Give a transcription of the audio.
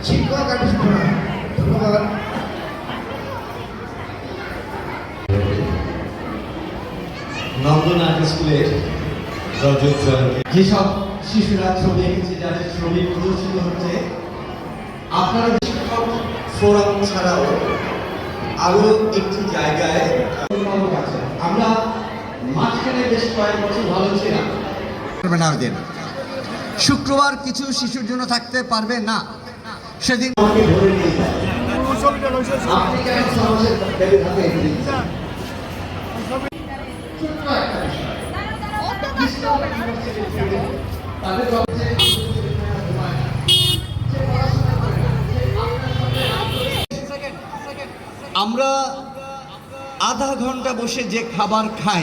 শিক্ষক আর শিক্ষকরা ধন্যবাদ। নন্দন আর্ট স্কুলের রজত জয়ন্তী, যেসব শিশুরা ছবি এঁকেছে, যাদের ছবি প্রদর্শিত হচ্ছে, আপনারা শিক্ষক ফোরাম ছাড়াও আরো একটি জায়গায় আমরা মাঝখানে বেশ কয়েক বছর ভালো ছিলাম। শুক্রবার কিছু শিশুর জন্য থাকতে পারবে না, সেদিন আমাকে ধরে নিয়ে যায়। আপনি কেন সমাজের ব্যাপারে হাতে এগিয়ে দিচ্ছেন? ছোট্ট একটা বিষয়। তাদের কাছে আমরা আধা ঘন্টা বসে যে খাবার খাই,